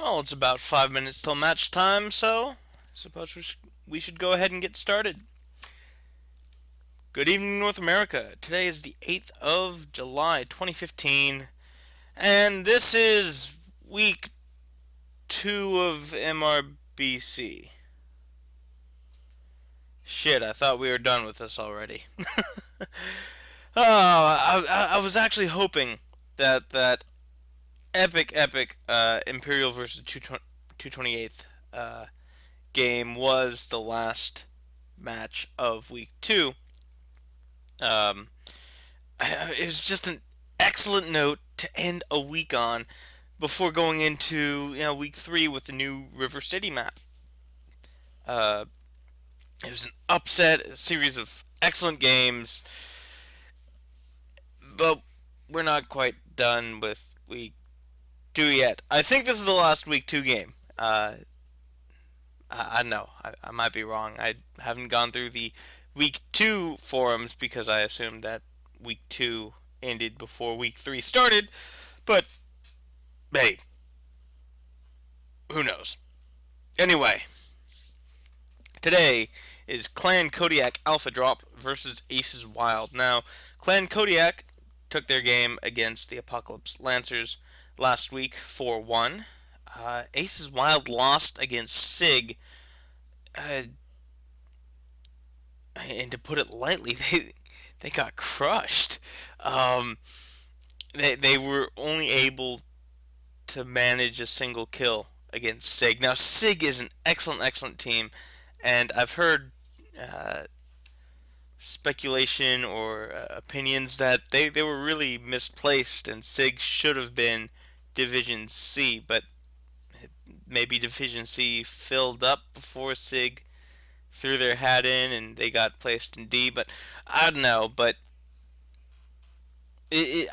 Well, it's about 5 minutes till match time, so I suppose we should go ahead and get started. Good evening, North America. Today is the 8th of July, 2015, and this is week 2 of MRBC. Shit, I thought we were done with this already. I was actually hoping that epic Imperial versus 228th game was the last match of week 2. Um, it was just an excellent note to end a week on before going into week 3 with the new River City map. Uh, it was an upset, a series of excellent games, but we're not quite done with week 2 yet. I think this is the last week 2 game. I don't know. I might be wrong. I haven't gone through the week 2 forums because I assumed that week 2 ended before week 3 started. But, hey, who knows? Anyway, today is Clan Kodiak Alpha Drop versus Aces Wild. Now, Clan Kodiak took their game against the Apocalypse Lancers last week 4-1. Aces Wild lost against Sig. And to put it lightly, they got crushed. Um, they were only able to manage a single kill against Sig. Now Sig is an excellent team, and I've heard speculation or opinions that they were really misplaced, and Sig should have been Division C, but maybe Division C filled up before Sig threw their hat in and they got placed in D. But I don't know. But this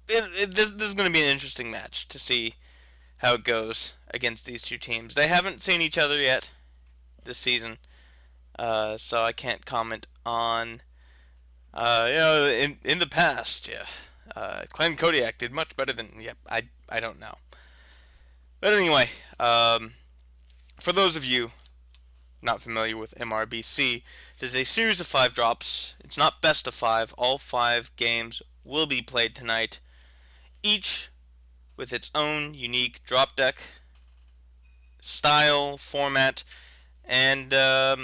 is going to be an interesting match to see how it goes against these two teams. They haven't seen each other yet this season, so I can't comment on in the past. Yeah, Clan Kodiak did much better than. Yep, I don't know. But anyway, for those of you not familiar with MRBC, it is a series of 5 drops. It's not best of 5. All 5 games will be played tonight, each with its own unique drop deck, style, format, and a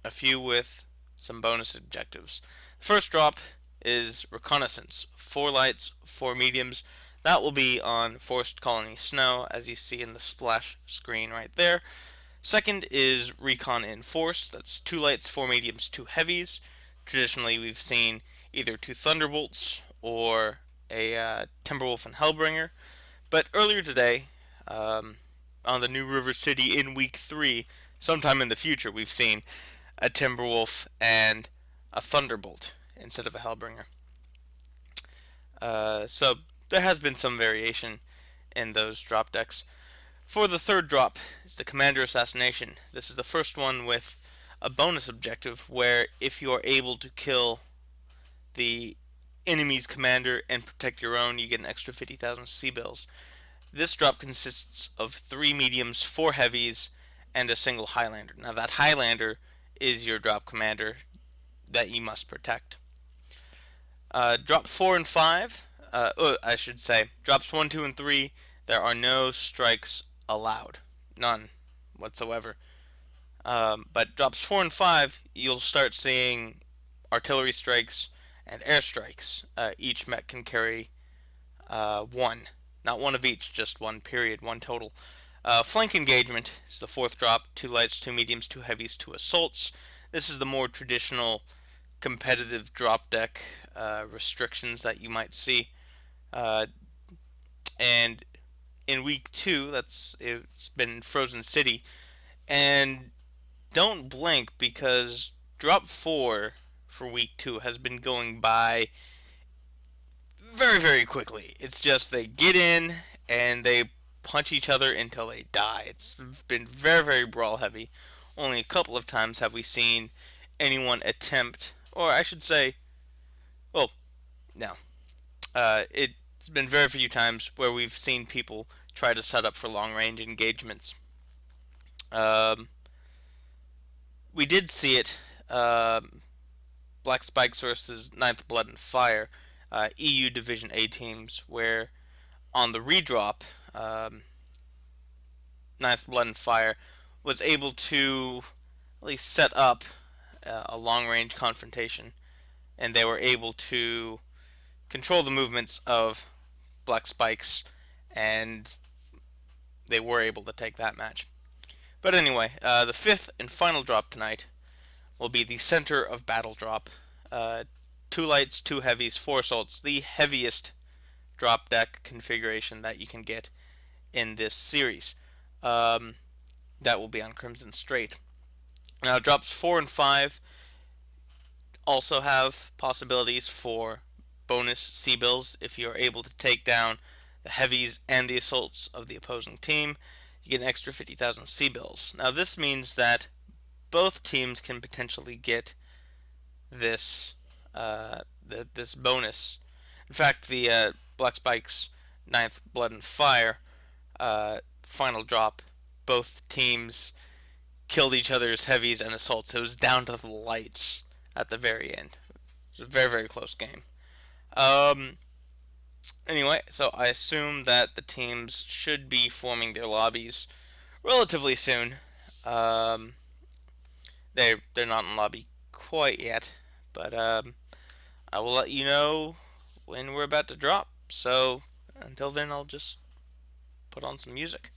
few with some bonus objectives. The first drop is Reconnaissance. 4 lights, 4 mediums. That will be on Forest Colony Snow, as you see in the splash screen right there. Second is Recon in Force. That's 2 lights, 4 mediums, 2 heavies. Traditionally, we've seen either 2 Thunderbolts or a Timberwolf and Hellbringer. But earlier today, on the new River City in Week 3, sometime in the future, we've seen a Timberwolf and a Thunderbolt instead of a Hellbringer. So there has been some variation in those drop decks. For the third drop is the Commander Assassination. This is the first one with a bonus objective where if you are able to kill the enemy's commander and protect your own, you get an extra 50,000 C-bills. This drop consists of 3 mediums, 4 heavies, and a single Highlander. Now that Highlander is your drop commander that you must protect. Drop 4 and 5, I should say, drops 1, 2, and 3, there are no strikes allowed. None whatsoever. But drops 4 and 5, you'll start seeing artillery strikes and airstrikes. Each mech can carry 1. Not one of each, just 1 period, 1 total. Flank Engagement is the 4th drop. 2 lights, 2 mediums, 2 heavies, 2 assaults. This is the more traditional competitive drop deck restrictions that you might see. And in week 2, it's been Frozen City, and don't blink because drop 4 for week 2 has been going by very quickly. It's just they get in and they punch each other until they die. It's been very brawl heavy. Only a couple of times have we seen anyone attempt, or I should say, well, no, it There's been very few times where we've seen people try to set up for long range engagements. Um, we did see it. Black Spikes versus Ninth Blood and Fire, EU Division A teams, where on the redrop, Ninth Blood and Fire was able to at least set up a long range confrontation, and they were able to control the movements of Black Spikes, and they were able to take that match. But anyway, the fifth and final drop tonight will be the Center of Battle drop. Uh, 2 lights, 2 heavies, 4 assaults, the heaviest drop deck configuration that you can get in this series. That will be on Crimson Strait. Now, drops 4 and 5 also have possibilities for bonus C-bills if you're able to take down the heavies and the assaults of the opposing team. You get an extra 50,000 C-bills. Now, this means that both teams can potentially get this this bonus. In fact, the Black Spikes Ninth Blood and Fire final drop, both teams killed each other's heavies and assaults. It was down to the lights at the very end. It was a very, very close game. Um, anyway, so I assume that the teams should be forming their lobbies relatively soon. Um, they're not in lobby quite yet, but I will let you know when we're about to drop. So until then, I'll just put on some music.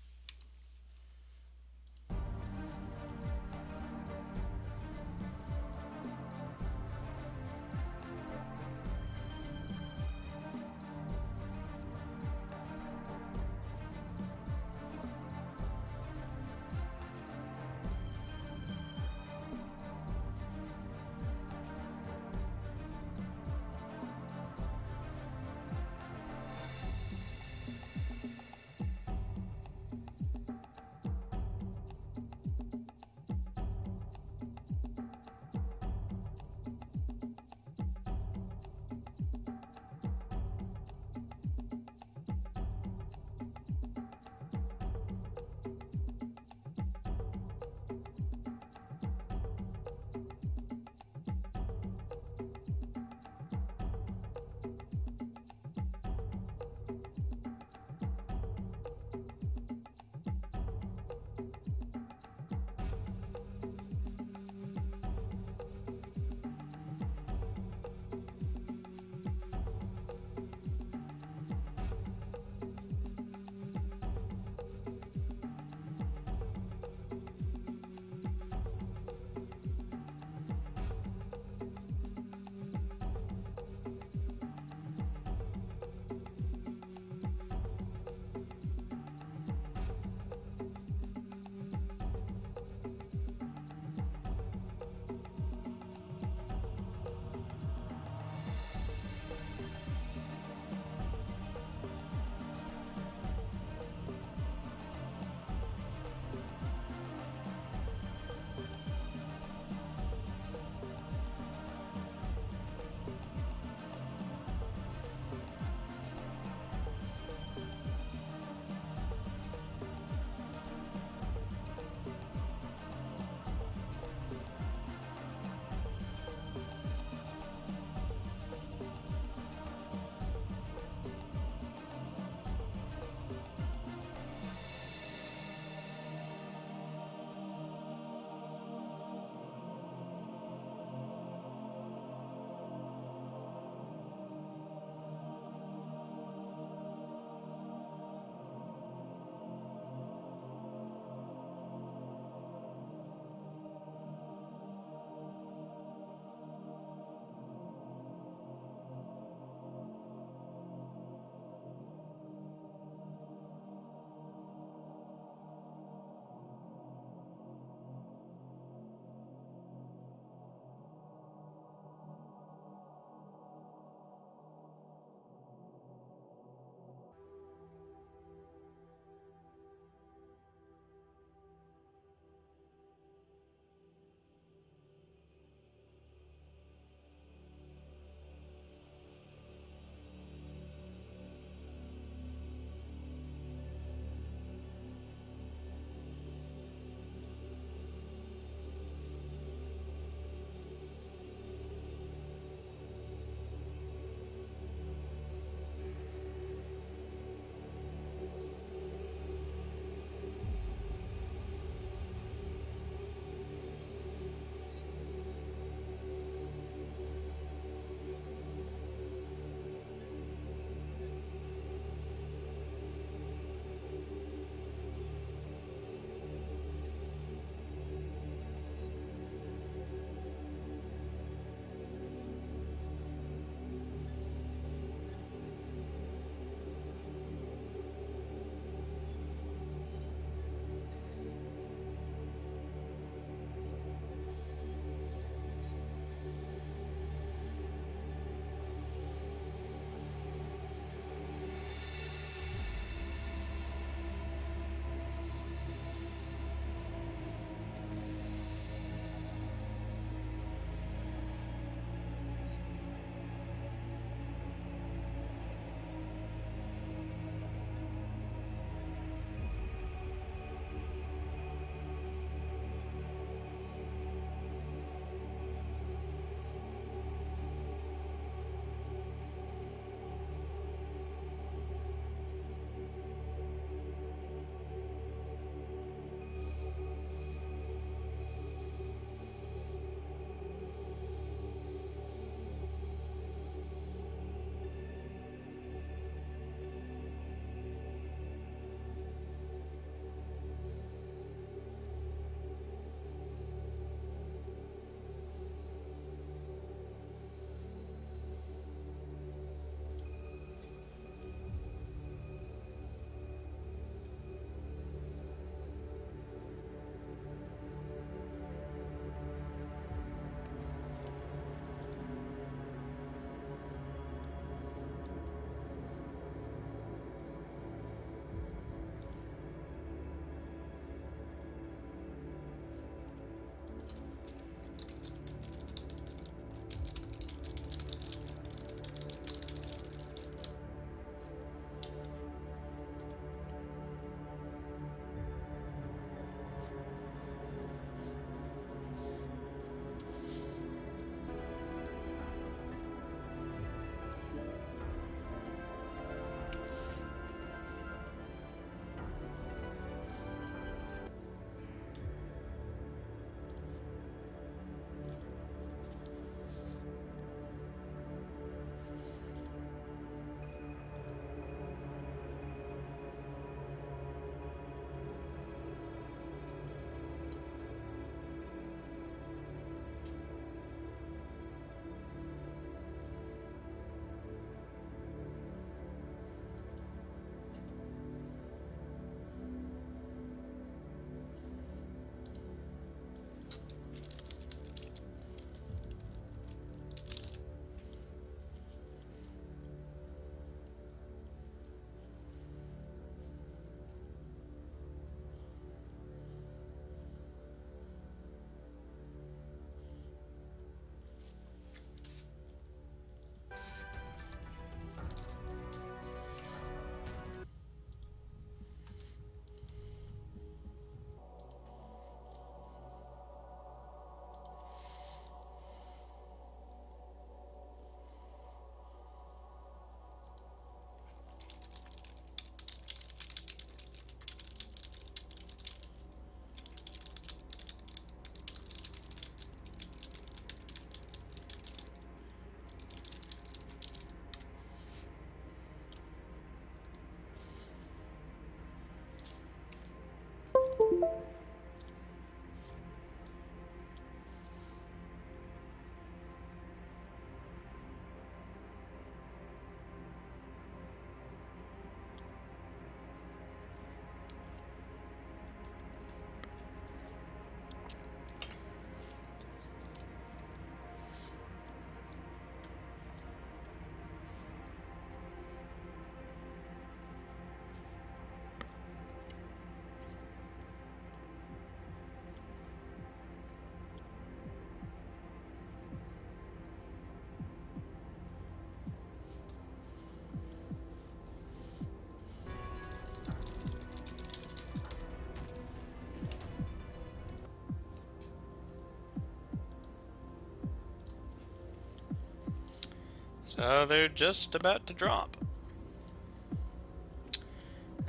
So they're just about to drop.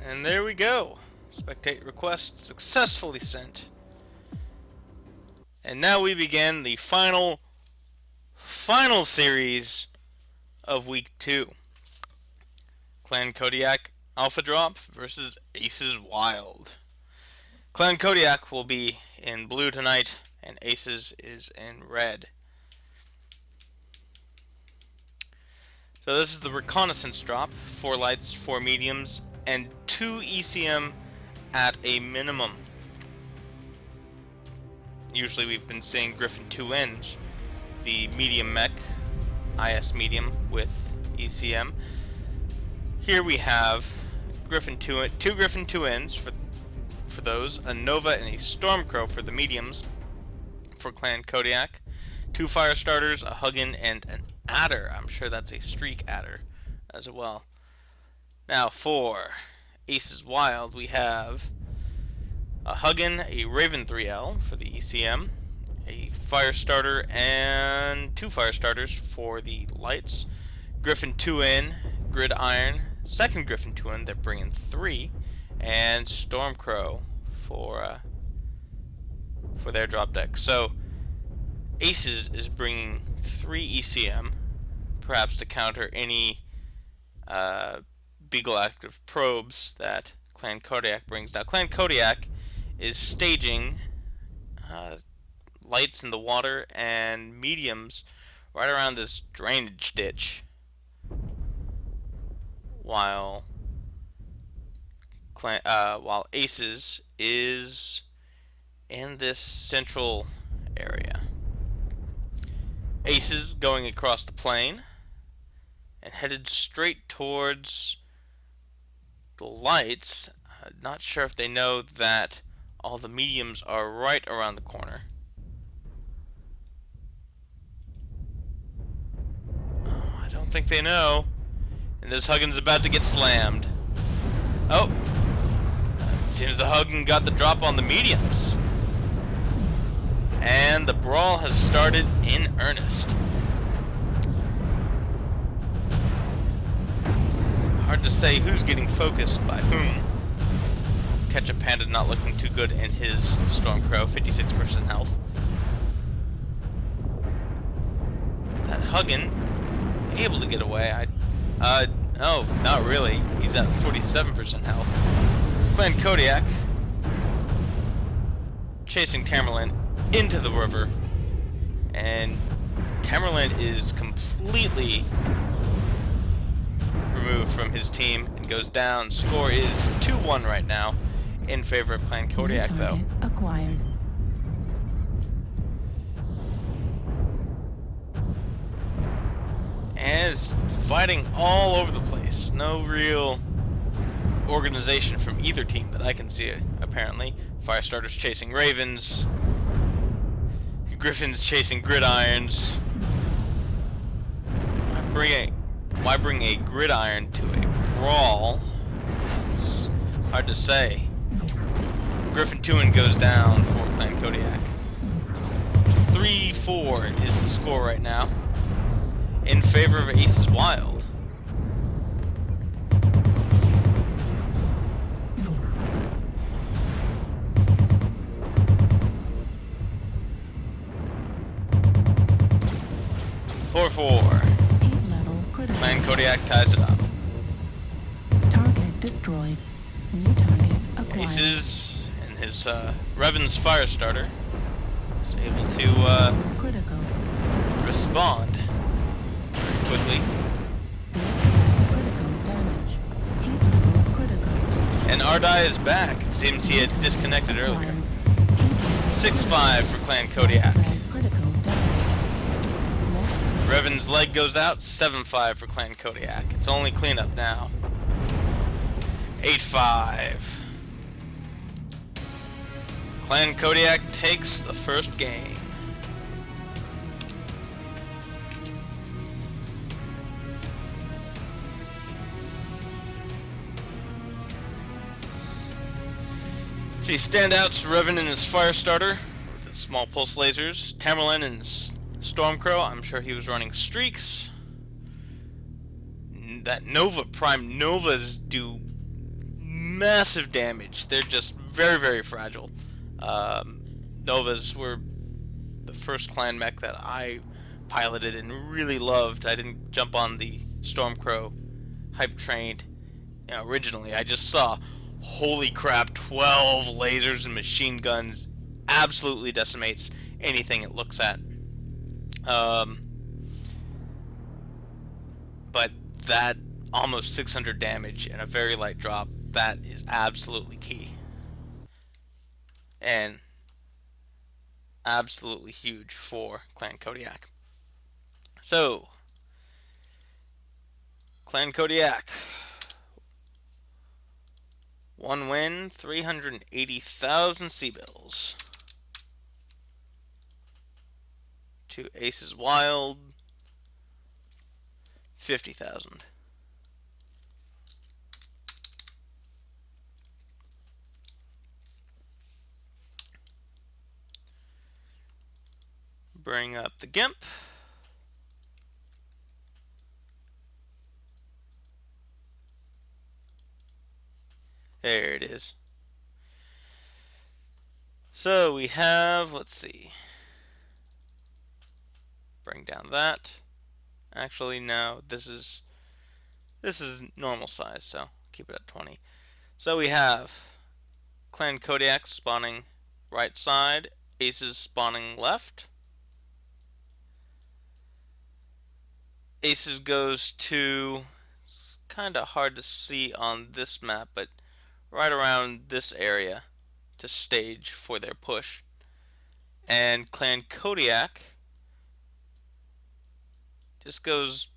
And there we go. Spectate request successfully sent. And now we begin the final series of week 2. Clan Kodiak Alpha Drop versus Aces Wild. Clan Kodiak will be in blue tonight, and Aces is in red. So this is the reconnaissance drop, 4 lights, 4 mediums, and 2 ECM at a minimum. Usually we've been seeing Griffin 2Ns, the medium mech, IS medium with ECM. Here we have Griffin 2 Griffin 2Ns for those, a Nova and a Stormcrow for the mediums for Clan Kodiak, 2 fire starters, a Huggin, and an Adder. I'm sure that's a Streak Adder as well. Now for Aces Wild, we have a Huggin, a Raven 3L for the ECM, a fire starter, and 2 fire starters for the lights, Griffin 2N, Gridiron, second Griffin 2N, they're bringing 3, and Stormcrow for their drop deck. So Aces is bringing 3 ECM, perhaps to counter any Beagle active probes that Clan Kodiak brings. Now Clan Kodiak is staging lights in the water and mediums right around this drainage ditch, while Aces is in this central area. Aces going across the plain and headed straight towards the lights. Not sure if they know that all the mediums are right around the corner. I don't think they know. And this Huggin's about to get slammed. Oh! It seems the Huggin got the drop on the mediums. And the brawl has started in earnest. Hard to say who's getting focused by whom. Ketchup Panda not looking too good in his Stormcrow, 56% health. That Huggin able to get away. No, not really. He's at 47% health. Clan Kodiak chasing Tamerlan into the river, and Tamerlan is completely removed from his team and goes down. Score is 2-1 right now in favor of Clan Kodiak, though. Acquired. And is fighting all over the place. No real organization from either team that I can see, apparently. Firestarters chasing Ravens. Griffins chasing Gridirons. Why bring a Gridiron to a brawl? It's hard to say. Griffin 2N goes down for Clan Kodiak. 3-4 is the score right now in favor of Aces Wild. Clan Kodiak ties it up. Target destroyed. New target acquired. Aces and his Revan's Firestarter is able to Critical. respond quickly. Critical damage. Heat level critical. And Ardai is back. It seems he had disconnected earlier. 6-5 for Clan Kodiak. Critical damage. Revan's leg goes out. 7-5 for Clan Kodiak. It's only cleanup now. 8-5. Clan Kodiak takes the first game. See standouts: Revan and his Firestarter with his small pulse lasers. Tamerlan and his Stormcrow. I'm sure he was running streaks. that Nova Prime Novas do massive damage. They're just very, very fragile. Um, Novas were the first clan mech that I piloted and really loved. I didn't jump on the Stormcrow hype train originally. I just saw, holy crap, 12 lasers and machine guns absolutely decimates anything it looks at. Um, but that almost 600 damage and a very light drop, that is absolutely key. And absolutely huge for Clan Kodiak. So, Clan Kodiak. One win, 380,000 C-bills. Two aces wild, 50,000. Bring up the Gimp. There it is. So we have, let's see. Bring down that. Actually, no, this is normal size, so keep it at 20. So we have Clan Kodiak spawning right side, aces spawning left. Aces goes to, it's kind of hard to see on this map, but right around this area to stage for their push. And Clan Kodiak just goes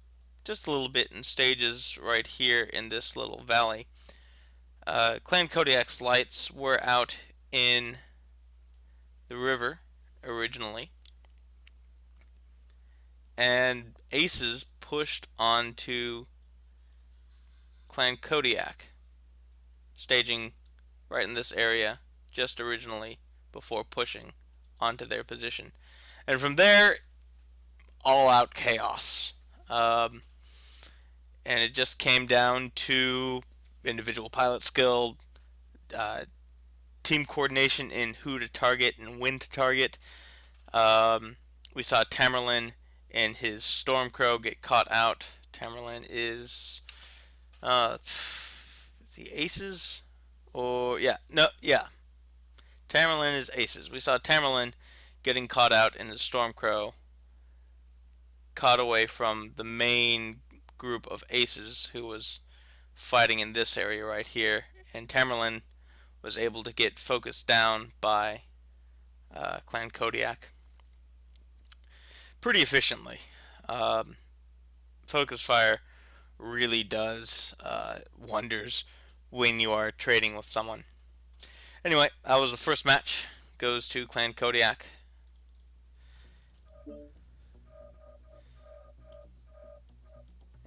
just a little bit in stages right here in this little valley. Clan Kodiak's lights were out in the river originally, and aces pushed onto Clan Kodiak, staging right in this area just originally before pushing onto their position. And from there, all out chaos. Um, and it just came down to individual pilot skill, uh, team coordination in who to target and when to target. We saw Tamerlan and his Stormcrow get caught out. Tamerlan is the aces, or yeah. Tamerlan is aces. We saw Tamerlan getting caught out in his Stormcrow, caught away from the main group of aces who was fighting in this area right here, and Tamerlan was able to get focused down by Clan Kodiak pretty efficiently. Um, Focus fire really does wonders when you are trading with someone. Anyway, that was the first match. Goes to Clan Kodiak.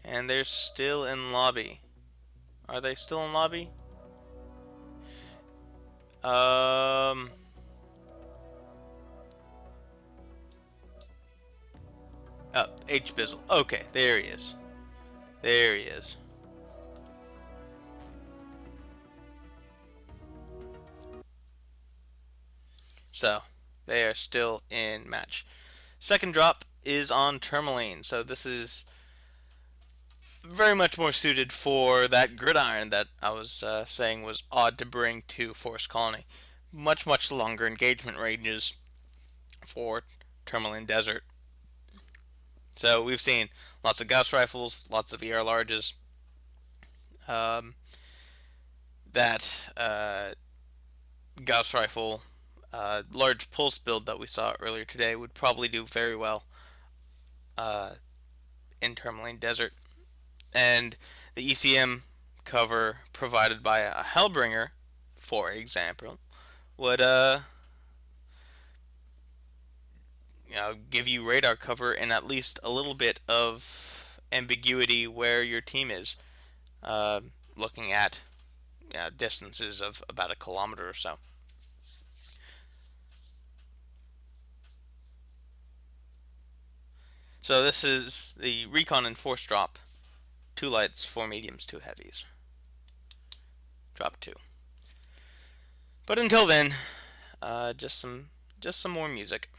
And they're still in lobby. Are they still in lobby? Um. Oh, H Bizzle. Okay, there he is. There he is. So, they are still in match. Second drop is on Tourmaline. So this is very much more suited for that gridiron that I was saying was odd to bring to Forest Colony. Much, much longer engagement ranges for Tourmaline Desert. So we've seen lots of Gauss rifles, lots of ER larges. Um, that Gauss rifle large pulse build that we saw earlier today would probably do very well uh, in Tourmaline Desert. And the ECM cover provided by a Hellbringer, for example, would give you radar cover and at least a little bit of ambiguity where your team is, uh, looking at distances of about a kilometer or so. So this is the Recon and Force drop 2 lights, 4 mediums, 2 heavies. Drop 2. But until then, just some more music.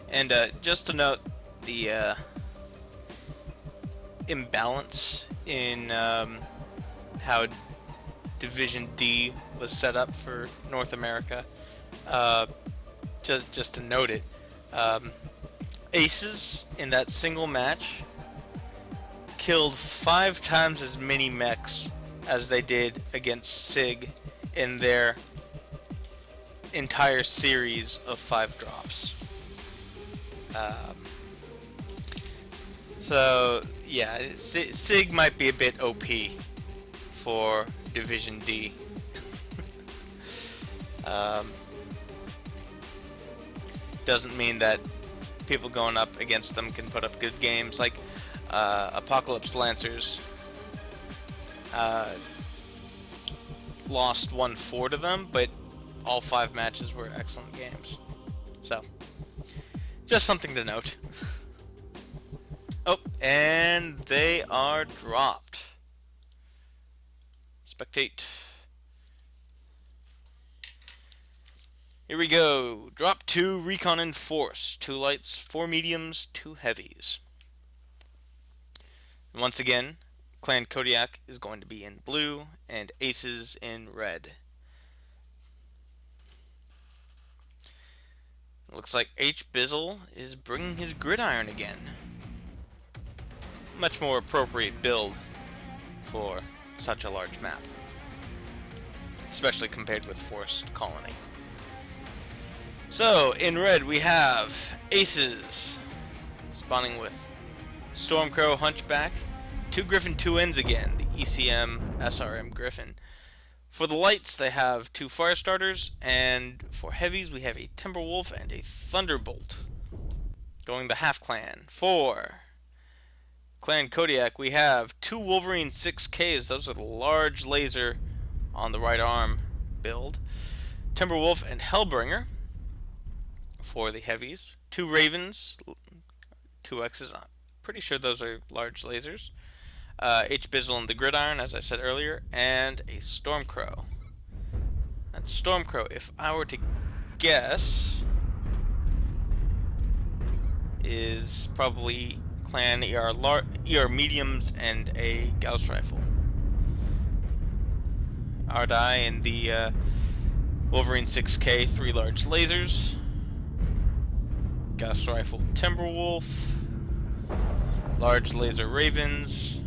And just to note the imbalance in how Division D was set up for North America. Just to note it, Aces in that single match killed 5 times as many mechs as they did against SIG in their entire series of 5 drops. So yeah, SIG might be a bit OP for Division D. Doesn't mean that people going up against them can put up good games. Like Apocalypse Lancers lost 1-4 to them, but all 5 matches were excellent games. So just something to note. Oh, and they are dropped. Spectate. Here we go. Drop 2, Recon and Force. 2 lights, 4 mediums, 2 heavies. And once again, Clan Kodiak is going to be in blue and Aces in red. Looks like H. Bizzle is bringing his gridiron again. Much more appropriate build for such a large map, especially compared with Forced Colony. So, in red we have Aces, spawning with Stormcrow, Hunchback, 2 Griffin 2Ns again, the ECM SRM Griffin. For the lights, they have 2 Firestarters, and for heavies, we have a Timberwolf and a Thunderbolt. Going the half clan. For Clan Kodiak, we have 2 Wolverine 6Ks. Those are the large laser on the right arm build. Timberwolf and Hellbringer. For the heavies, 2 Ravens, 2 X's. I'm pretty sure those are large lasers. H. Bizzle and the Gridiron, as I said earlier, and a Stormcrow. That Stormcrow, if I were to guess, is probably Clan ER mediums and a Gauss rifle. Ardai and the Wolverine 6K, 3 large lasers. Gauss rifle Timberwolf. Large laser ravens.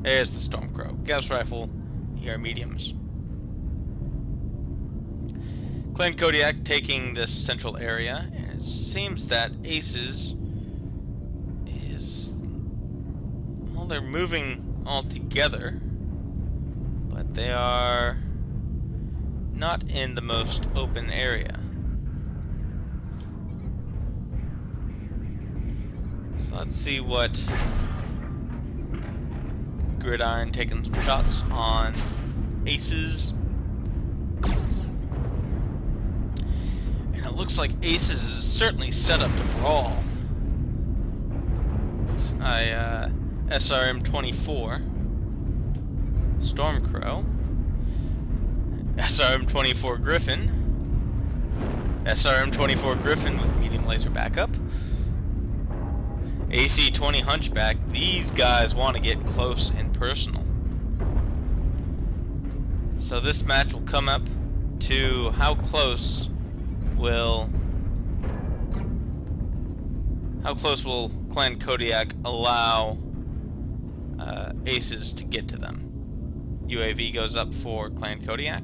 There's the Stormcrow. Gauss rifle. Here are mediums. Clan Kodiak taking this central area, and it seems that Aces is... well, they're moving all together, but they are not in the most open area. So let's see what... Gridiron taking some shots on Aces. And it looks like Aces is certainly set up to brawl. SRM-24. Stormcrow. SRM-24 Griffin. SRM-24 Griffin with medium laser backup. AC-20 Hunchback. These guys want to get close and personal. So this match will come up to how close will Clan Kodiak allow Aces to get to them. UAV goes up for Clan Kodiak.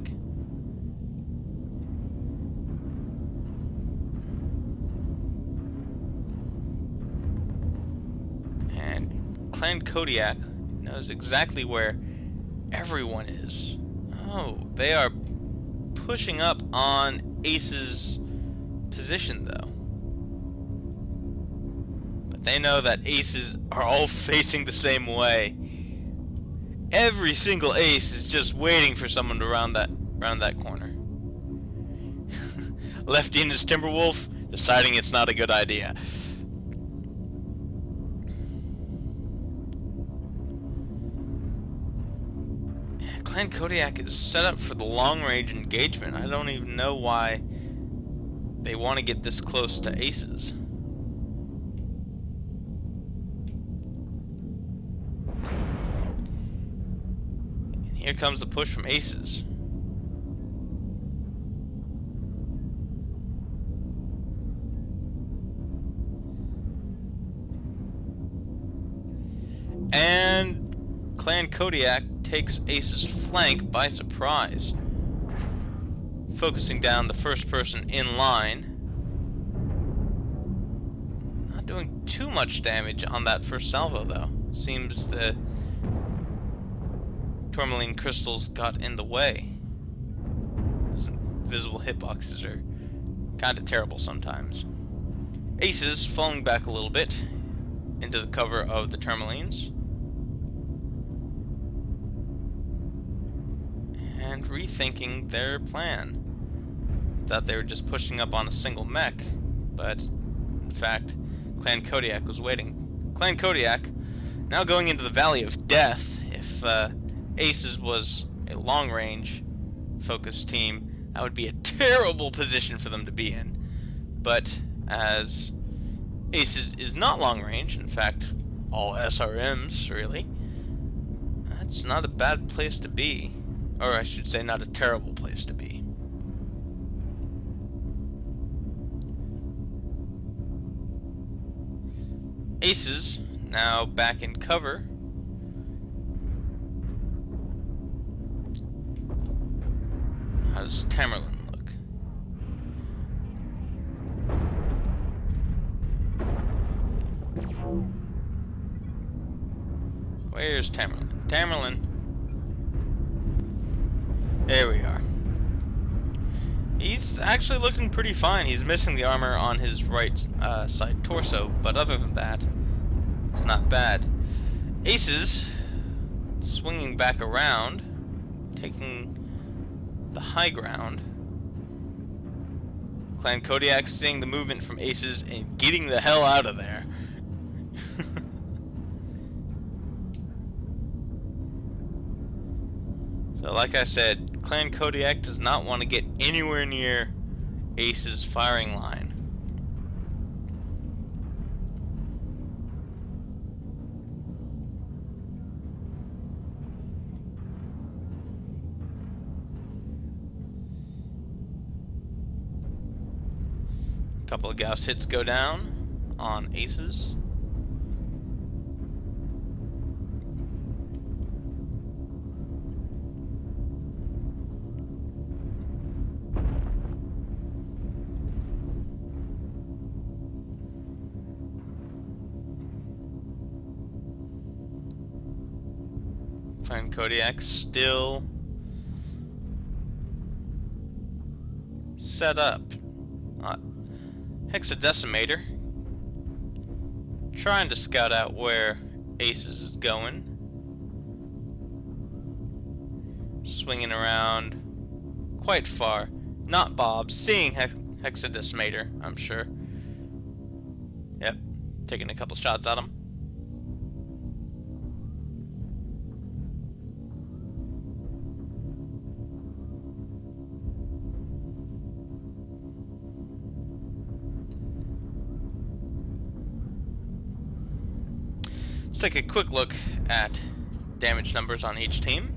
Clan Kodiak knows exactly where everyone is. Oh, they are pushing up on Ace's position, though. But they know that Aces are all facing the same way. Every single Ace is just waiting for someone to round that corner. Lefty and his Timberwolf deciding it's not a good idea. Clan Kodiak is set up for the long-range engagement. I don't even know why they want to get this close to Aces. And here comes the push from Aces. And Clan Kodiak takes Ace's flank by surprise, focusing down the first person in line. Not doing too much damage on that first salvo, though. Seems the tourmaline crystals got in the way. Those invisible hitboxes are kind of terrible sometimes. Aces falling back a little bit into the cover of the tourmalines. And rethinking their plan. Thought they were just pushing up on a single mech, but in fact, Clan Kodiak was waiting. Clan Kodiak now going into the Valley of Death. If Aces was a long-range focused team, that would be a terrible position for them to be in. But as Aces is not long-range, in fact, all SRMs, really, that's not a bad place to be. Or I should say, not a terrible place to be. Aces, now back in cover. How does Tamerlan look? Where's Tamerlan? Tamerlan. There we are. He's actually looking pretty fine. He's missing the armor on his right side torso, but other than that, it's not bad. Aces swinging back around, taking the high ground. Clan Kodiak seeing the movement from Aces and getting the hell out of there. So like I said, Clan Kodiak does not want to get anywhere near Ace's firing line. A couple of Gauss hits go down on Aces. Clan Kodiak still set up. Hexadecimator trying to scout out where Aces is going. Swinging around quite far. Not Bob. Seeing Hexadecimator, I'm sure. Yep. Taking a couple shots at him. Let's take a quick look at damage numbers on each team.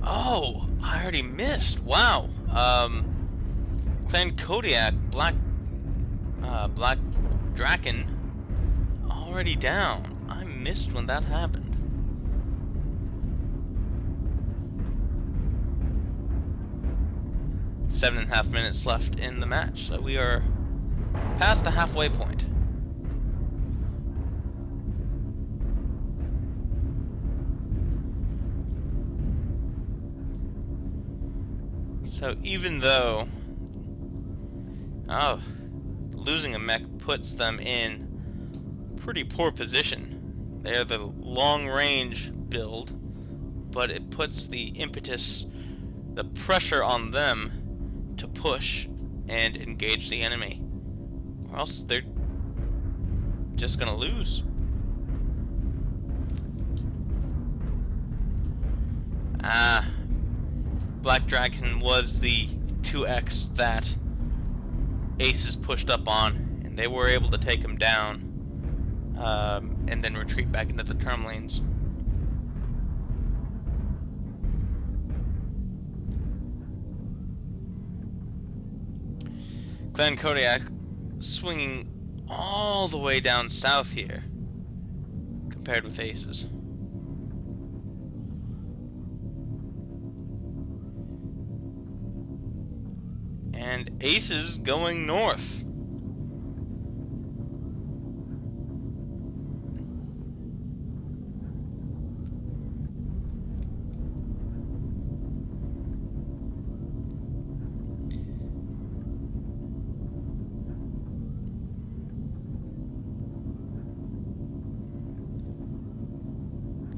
Oh, I already missed. Wow. Clan Kodiak, Black Draken, already down. I missed when that happened. Seven and a half minutes left in the match, so we are past the halfway point. So even though losing a mech puts them in pretty poor position. They are the long range build, but it puts the impetus, the pressure on them to push and engage the enemy, or else they're just gonna lose. Black Dragon was the 2x that Aces pushed up on, and they were able to take him down, and then retreat back into the term lanes. Clan Kodiak swinging all the way down south here, compared with Aces. And Aces going north.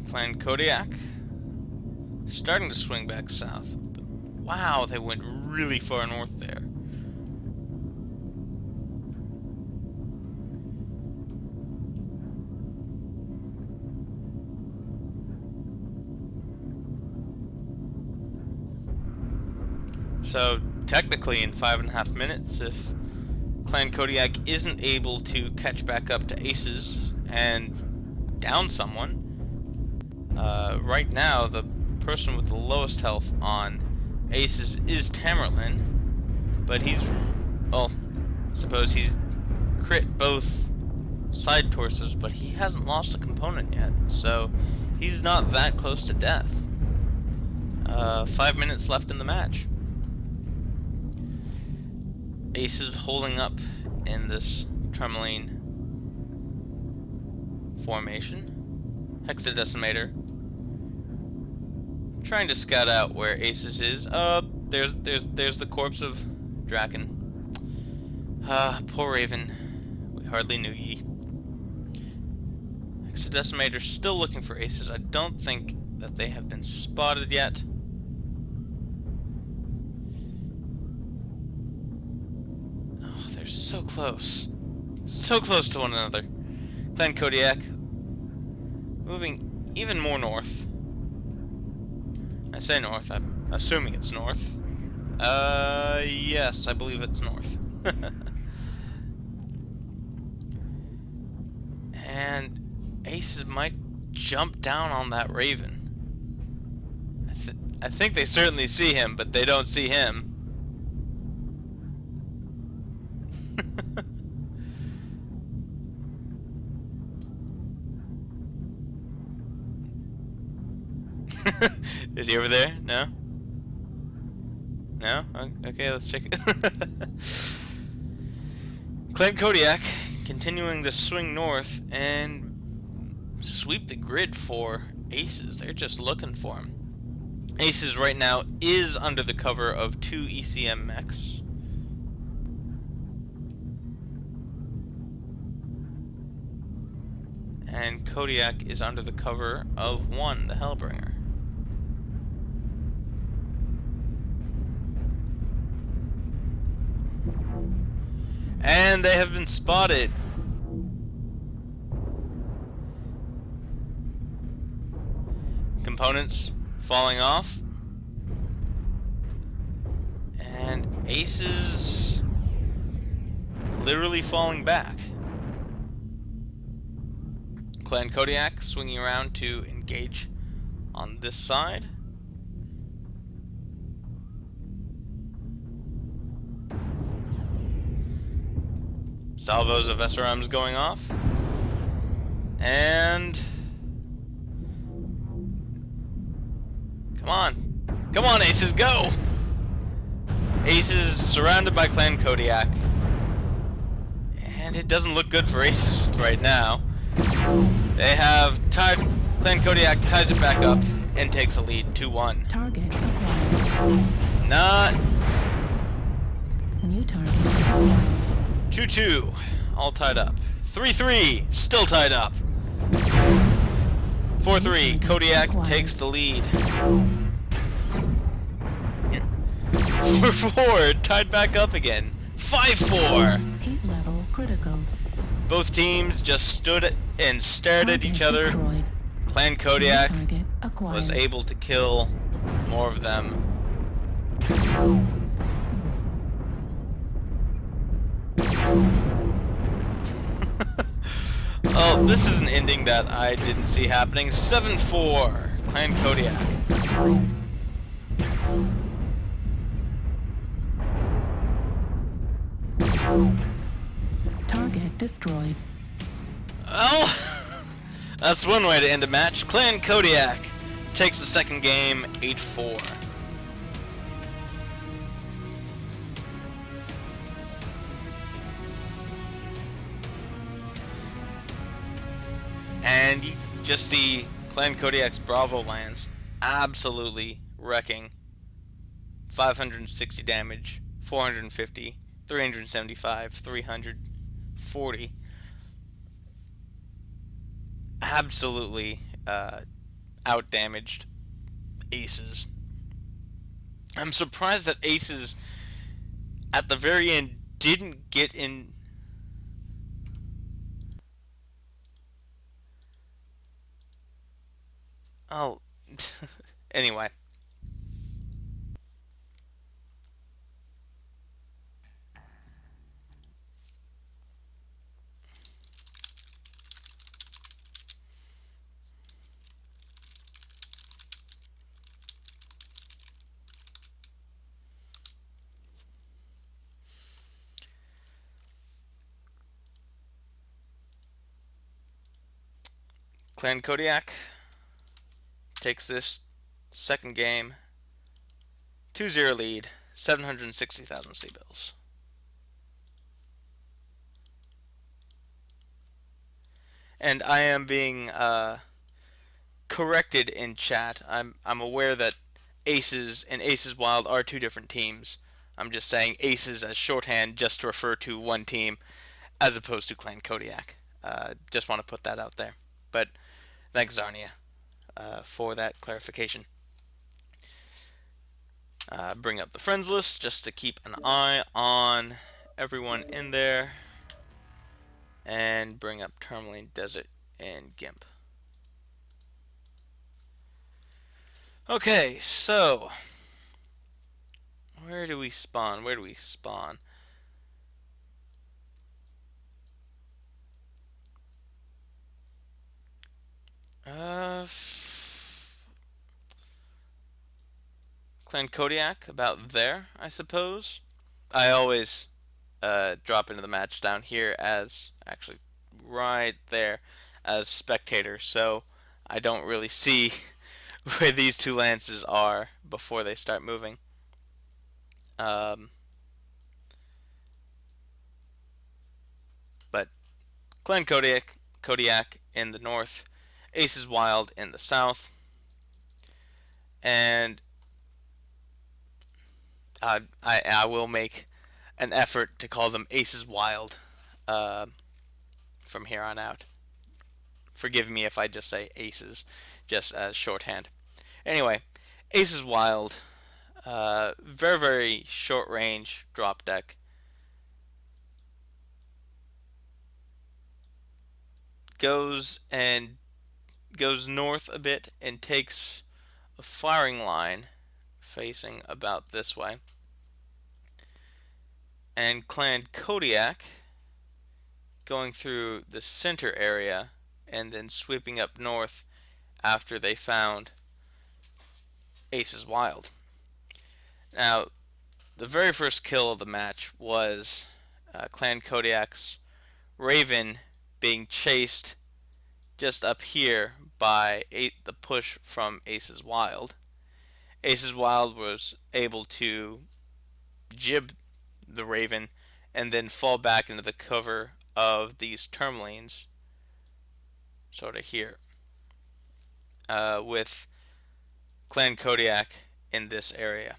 Clan Kodiak starting to swing back south. But wow, they went really far north there. So technically in 5.5 minutes, if Clan Kodiak isn't able to catch back up to Aces and down someone, right now the person with the lowest health on Aces is Tamerlane, but he's, well, I suppose he's crit both side torsos, but he hasn't lost a component yet, so he's not that close to death. 5 minutes left in the match. Aces holding up in this tourmaline formation. Hexadecimator trying to scout out where Aces is. There's the corpse of Draken. Poor Raven. We hardly knew ye. Hexadecimator still looking for Aces. I don't think that they have been spotted yet. Oh, they're so close. So close to one another. Clan Kodiak moving even more north. I say north, I'm assuming it's north. Yes, I believe it's north. And Aces might jump down on that Raven. I think they certainly see him, but they don't see him. Is he over there? No? No? Okay, let's check it. Clan Kodiak continuing to swing north, and sweep the grid for Aces. They're just looking for him. Aces right now is under the cover of 2 ECM mechs. And Kodiak is under the cover of 1, the Hellbringer. And they have been spotted. Components falling off. And Aces literally falling back. Clan Kodiak swinging around to engage on this side. Salvos of SRMs going off. And come on. Come on, Aces, go! Aces surrounded by Clan Kodiak. And it doesn't look good for Aces right now. They have Clan Kodiak ties it back up and takes a lead 2-1. Target acquired. Not New target acquired. 2-2, all tied up. 3-3, still tied up. 4-3, Kodiak takes the lead. 4-4, tied back up again. 5-4. Heat level critical. Both teams just stood and stared at each other. Destroyed. Clan Kodiak Target acquired. was able to kill more of them. Oh, this is an ending that I didn't see happening. 7-4, Clan Kodiak. Acquired. Target destroyed. Well, that's one way to end a match. Clan Kodiak takes the second game 8-4. And you just see Clan Kodiak's Bravo lands absolutely wrecking. 560 damage, 450, 375, 340. Absolutely outdamaged Aces. I'm surprised that Aces at the very end didn't get in. Oh, anyway. Clan Kodiak takes this second game 2-0 lead, 760,000 C-bills. And I am being corrected in chat. I'm aware that Aces and Aces Wild are two different teams. I'm just saying Aces as shorthand just to refer to one team as opposed to Clan Kodiak. Just want to put that out there. But thanks, Zarnia, for that clarification. Bring up the friends list just to keep an eye on everyone in there. And bring up Tourmaline Desert and Gimp. Okay, so where do we spawn? Where do we spawn? Clan Kodiak, about there, I suppose. I always drop into the match down here as, actually, right there, as spectator, so I don't really see where these two lances are before they start moving. But Clan Kodiak in the north, Aces Wild in the south, and I will make an effort to call them Aces Wild uh, from here on out. Forgive me if I just say Aces, just as shorthand. Anyway, Aces Wild, very very short range drop deck. Goes and goes north a bit and takes a firing line facing about this way. And Clan Kodiak going through the center area and then sweeping up north after they found Aces Wild. Now, the very first kill of the match was Clan Kodiak's Raven being chased just up here by the push from Aces Wild. Aces Wild was able to jib the Raven and then fall back into the cover of these Termlines, sort of here, with Clan Kodiak in this area.